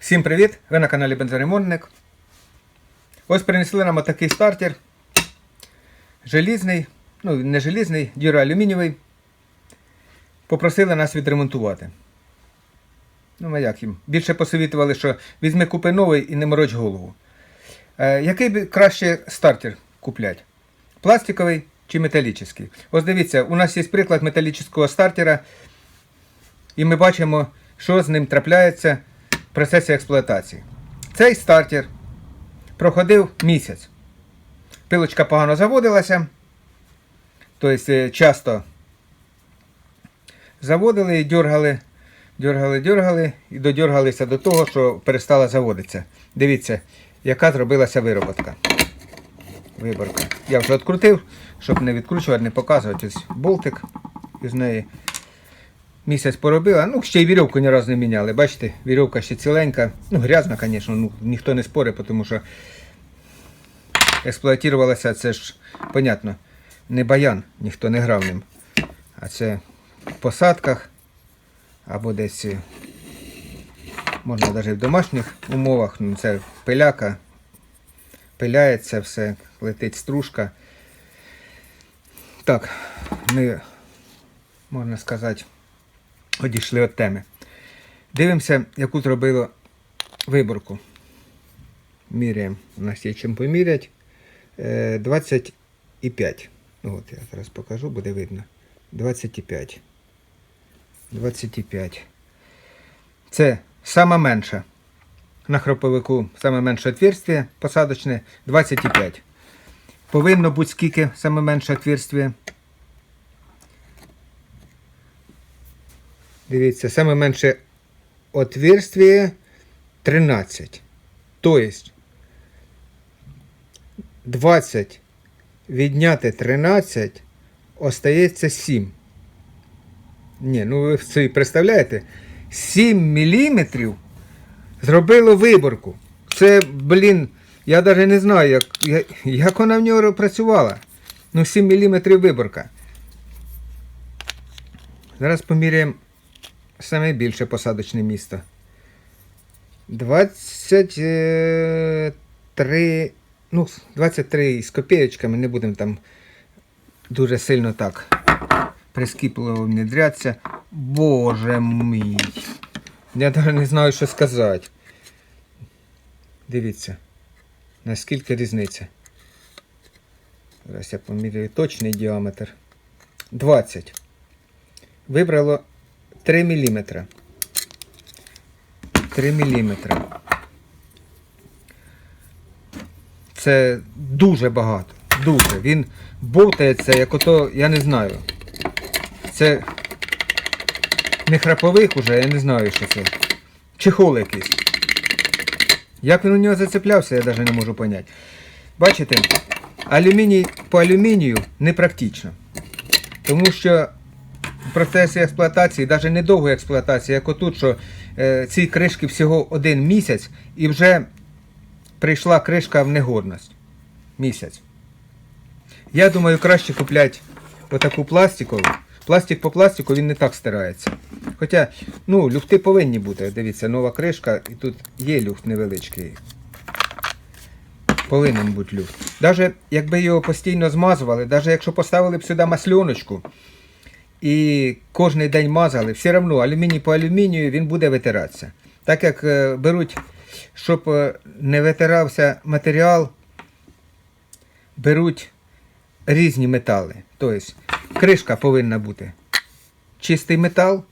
Всім привіт! Ви на каналі Бензоремонтник. Ось принесли нам отакий стартер. Желізний, ну не желізний, дюроалюмінієвий. Попросили нас відремонтувати. Ну а як їм? Більше посовітували, що візьми купи новий і не мороч голову. Який би краще стартер купляти? Пластиковий чи металічний? Ось дивіться, у нас є приклад металічного стартера. І ми бачимо, що з ним трапляється в процесі експлуатації. Цей стартер проходив місяць. Пилочка погано заводилася. Тобто часто заводили і дергали і додергалися до того, що перестала заводитися. Дивіться, яка зробилася виробка. Я вже відкрутив, щоб не відкручувати, не показувати. Ось болтик із неї. Місяць поробила, ну ще й вірьовку ні разу не міняли. Бачите, вірьовка ще ціленька. Ну грязна, звісно, ну, ніхто не спорить, тому що експлуатувалася, це ж, понятно, не баян, ніхто не грав ним. А це в посадках, або десь, можна навіть в домашніх умовах, ну, це пиляка, пиляється все, летить стружка. Так, ми, можна сказати, одійшли від теми. Дивимося, яку зробило виборку. Міряємо. У нас є чим поміряти. 25. От я зараз покажу, буде видно. 25. 25. Це сама менша. На храповику саме менше отверстие посадочне 25. Повинно бути скільки саме менше отверстие. Дивіться, саме менше отверстие 13. Тобто 20 відняти 13 остається 7. Ні, ну ви собі представляєте? 7 мм зробило виборку. Це, блін, я навіть не знаю, як вона в нього працювала. Ну 7 мм виборка. Зараз поміряємо саме більше посадочне місто. 23, ну, 23 з копеечками, не будемо там дуже сильно так прискіпливо внедрятися. Боже мій. Я навіть не знаю, що сказати. Дивіться, наскільки різниця. Зараз я поміряю точний діаметр. 20. Вибрало 3 мм. 3 мм. Це дуже багато. Дуже. Він бовтається, як ото, я не знаю. Це не храповик уже, я не знаю, що це. Чехол якийсь. Як він у нього зацеплявся, я навіть не можу зрозуміти. Бачите, алюміній по алюмінію непрактично. Тому що в процесі експлуатації, навіть недовгої експлуатації, як отут, що ці кришки всього 1 місяць і вже прийшла кришка в негодність. Місяць. Я думаю, краще купляти отаку пластикову. Пластик по пластику він не так стирається. Хоча, ну, люфти повинні бути. Дивіться, нова кришка і тут є люфт невеличкий. Повинен бути люфт. Навіть якби його постійно змазували, навіть якщо поставили б сюди масльоночку, і кожен день мазали, все одно алюміній по алюмінію він буде витиратися. Так як беруть, щоб не витирався матеріал, беруть різні метали. Тобто кришка повинна бути чистий метал,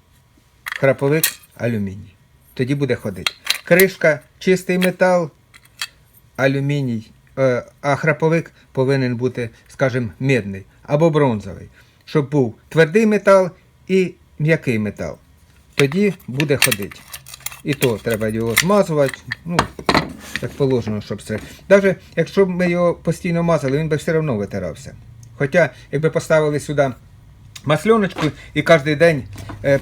храповик алюміній. Тоді буде ходити. Кришка чистий метал, алюміній, а храповик повинен бути, скажімо, медний або бронзовий. Щоб був твердий метал і м'який метал. Тоді буде ходити. І то треба його змазувати. Ну, так положено, щоб це. Навіть якщо б ми його постійно мазали, він би все одно витирався. Хоча, якби поставили сюди масльоночку і кожен день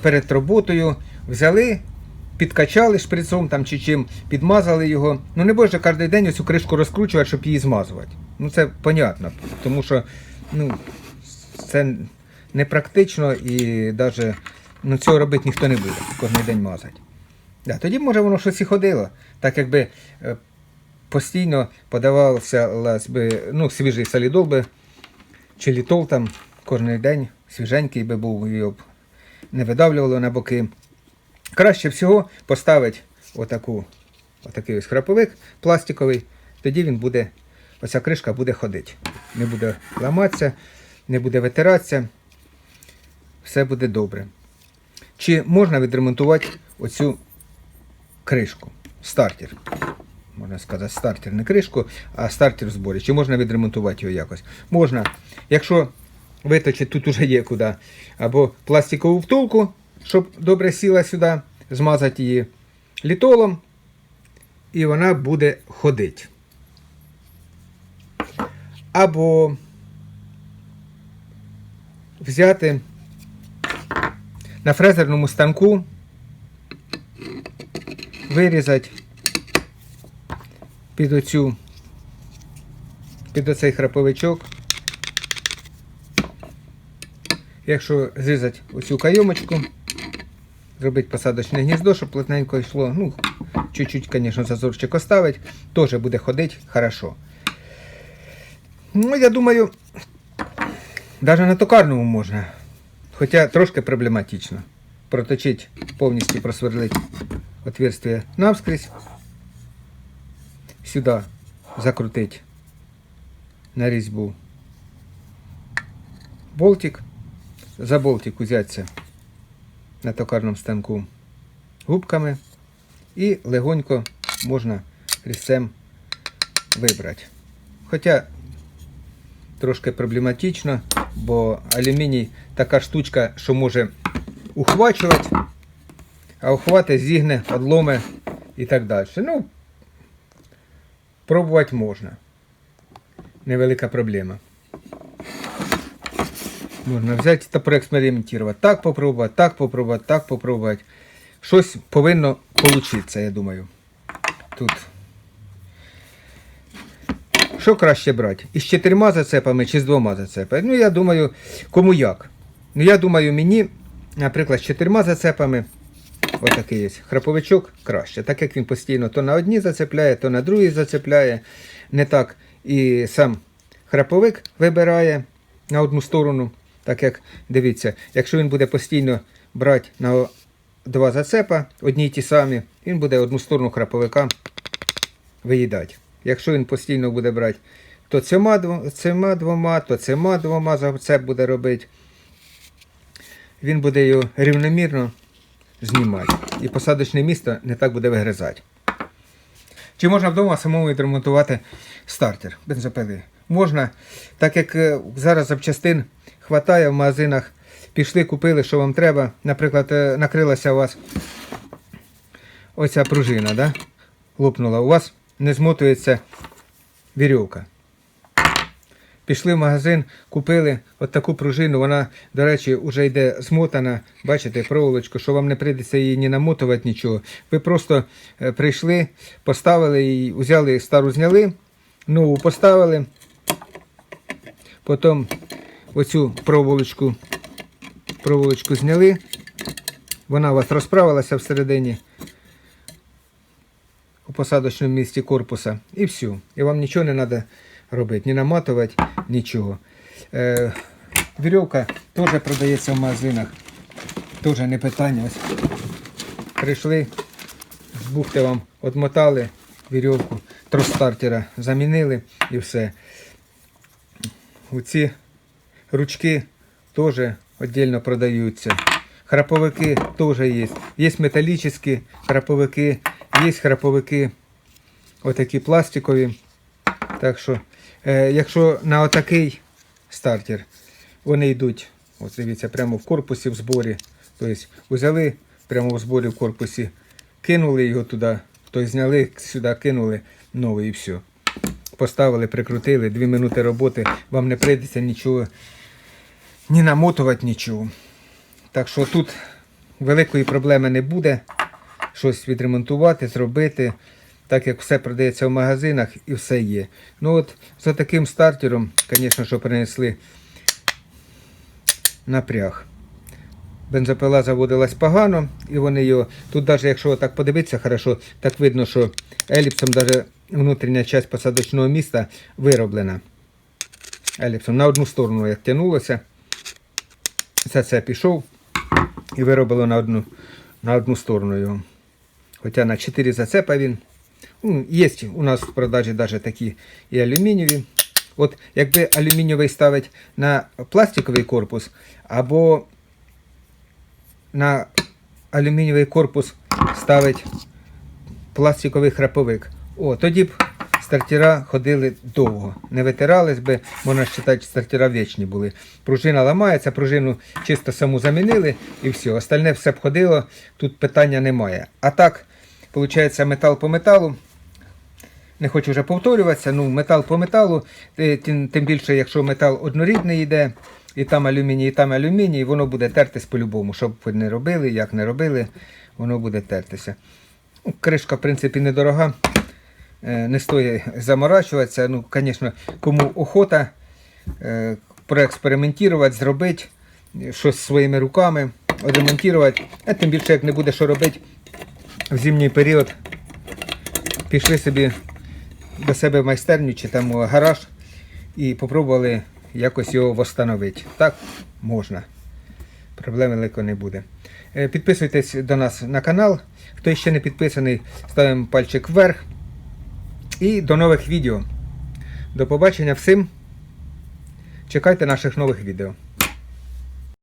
перед роботою взяли, підкачали шприцом там чи чим, підмазали його. Ну не можна кожен день оцю кришку розкручувати, щоб її змазувати. Ну це понятно, тому що, ну, це непрактично і навіть, ну, цього робити ніхто не буде, кожен день мазати. Да, тоді, може, воно щось і ходило. Так якби постійно подавався би, свіжий солідол би, чи літол там кожен день, свіженький би був, його б не видавлювало на боки. Краще всього поставити отакий ось храповик пластиковий, тоді він буде, оця кришка буде ходити. Не буде ламатися, не буде витиратися, все буде добре. Чи можна відремонтувати оцю кришку? Стартер. Можна сказати, стартер, не кришку, а стартер в зборі. Чи можна відремонтувати його якось? Можна. Якщо виточити, тут уже є куди. Або пластикову втулку, щоб добре сіла сюди, змазати її літолом, і вона буде ходити. Або взяти на фрезерному станку, вирізати під оцей храповичок. Якщо зрізати оцю кайомочку, зробити посадочне гніздо, щоб плотненько йшло, чуть-чуть, звісно, зазорчик оставить, теж буде ходити хорошо. Я думаю, навіть на токарному можна, хоча трошки проблематично. Проточити, повністю просверлити отверстие навскрізь, сюди закрутити на різьбу болтик, за болтик взятися на токарному станку губками і легонько можна різцем вибрати. Хоча трошки проблематично, бо алюміній така штучка, що може ухвачувати, а ухвати зігне, одломе і так далі. Пробувати можна. Невелика проблема. Можна взяти та проекспериментувати. Так попробувати, так попробувати, так попробувати. Щось повинно получитися, я думаю. Тут. Що краще брати? Із 4 зацепами чи з 2 зацепами? Я думаю, кому як. Я думаю, мені, наприклад, з 4 зацепами отакий є храповичок краще. Так як він постійно то на одні зацепляє, то на другі зацепляє. Не так і сам храповик вибирає на одну сторону. Так як, дивіться, якщо він буде постійно брати на 2 зацепа, одні й ті самі, він буде одну сторону храповика виїдати. Якщо він постійно буде брати то цими 2, то цими 2 зацеп буде робити, він буде його рівномірно знімати. І посадочне місце не так буде вигризати. Чи можна вдома самому відремонтувати стартер бензопили? Можна, так як зараз запчастин хватає в магазинах, пішли, купили, що вам треба. Наприклад, накрилася у вас оця пружина, да? Лопнула. У вас не змотується вірьовка. Пішли в магазин, купили от таку пружину, вона, до речі, вже йде змотана, бачите, проволочку, що вам не прийдеться її ні намотувати, нічого. Ви просто прийшли, поставили її, взяли, стару зняли, нову поставили, потім оцю проволочку зняли, вона у вас розправилася всередині, у посадочному місці корпуса, і все. І вам нічого не треба робити, ні наматувати, нічого. Вірьовка теж продається в магазинах, теж не питання. Ось прийшли, з бухти вам отмотали вірьовку, трос стартера замінили і все. Оці ручки теж віддільно продаються. Храповики теж є. Є металічні храповики, є храповики отакі пластикові. Так що, якщо на отакий стартер, вони йдуть, ось дивіться, прямо в корпусі, в зборі. Тобто взяли прямо в зборі в корпусі, кинули його туди, тобто зняли, сюди кинули новий і все. Поставили, прикрутили, 2 минути роботи, вам не прийдеться нічого, ні намотувати, нічого. Так що тут великої проблеми не буде, щось відремонтувати, зробити. Так як все продається в магазинах і все є. За таким стартером, звісно, що принесли напряг. бензопила заводилась погано, і вони його, тут навіть якщо так подивитися хорошо, так видно, що еліпсом навіть внутрішня частина посадочного міста вироблена. Еліпсом на одну сторону як тягнулося, це пішов і виробило на одну сторону його. Хоча на 4 зацепа він. Є у нас в продажі навіть такі і алюмінієві. От якби алюмінієвий ставити на пластиковий корпус, або на алюмінієвий корпус ставить пластиковий храповик, тоді б стартера ходили довго. Не витирались би, можна вважати, стартера вічні були. Пружина ламається, пружину чисто саму замінили і все. Остальне все б ходило, тут питання немає. А так, виходить, метал по металу. Не хочу вже повторюватися, метал по металу, тим більше, якщо метал однорідний йде, і там алюміній, воно буде тертись по-любому. Що б ви не робили, як не робили, воно буде тертися. Кришка, в принципі, недорога, не стоїть заморачуватися. Звісно, кому охота проекспериментувати, зробити щось своїми руками, ремонтувати, а тим більше, як не буде що робити в зимній період, пішли собі до себе в майстерню чи там у гараж і попробували якось його встановити. Так можна. Проблем великої не буде. Підписуйтесь до нас на канал. Хто ще не підписаний, ставимо пальчик вверх. І до нових відео. До побачення всім. Чекайте наших нових відео.